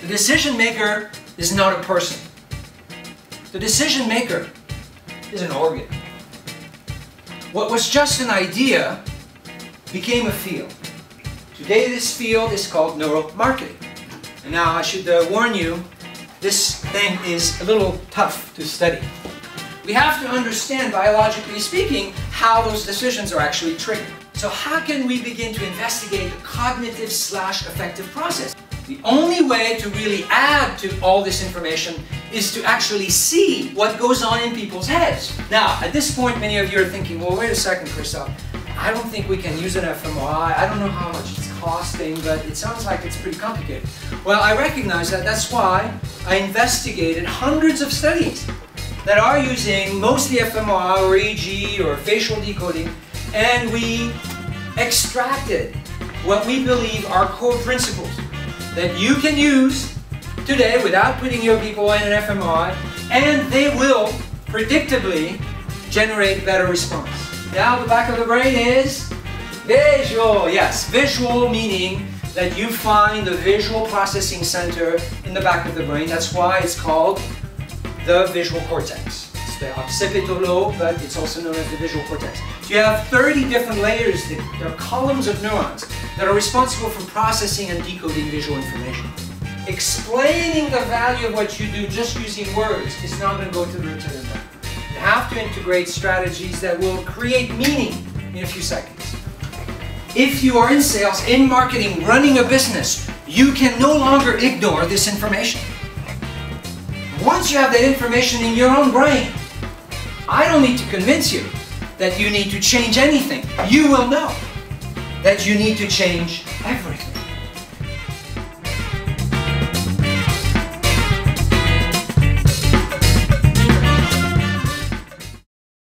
decision maker is not a person. The decision maker is an organ. What was just an idea became a field. Today this field is called neuromarketing. And now I should warn you, this thing is a little tough to study. We have to understand, biologically speaking, how those decisions are actually triggered. So how can we begin to investigate the cognitive/affective process? The only way to really add to all this information is to actually see what goes on in people's heads. Now, at this point, many of you are thinking, well, wait a second, Christophe. I don't think we can use an fMRI. I don't know how much it's costing, but it sounds like it's pretty complicated. Well, I recognize that. That's why I investigated hundreds of studies that are using mostly fMRI or EEG or facial decoding, and we extracted what we believe are core principles that you can use today without putting your people in an fMRI, and they will predictably generate better response. Now the back of the brain is visual. Yes, visual meaning that you find the visual processing center in the back of the brain. That's why it's called the visual cortex. It's the occipital lobe, but it's also known as the visual cortex. So you have 30 different layers. There are columns of neurons that are responsible for processing and decoding visual information. Explaining the value of what you do just using words is not going to go to the root of the matter. You have to integrate strategies that will create meaning in a few seconds. If you are in sales, in marketing, running a business, you can no longer ignore this information. Once you have that information in your own brain, I don't need to convince you that you need to change anything. You will know that you need to change everything.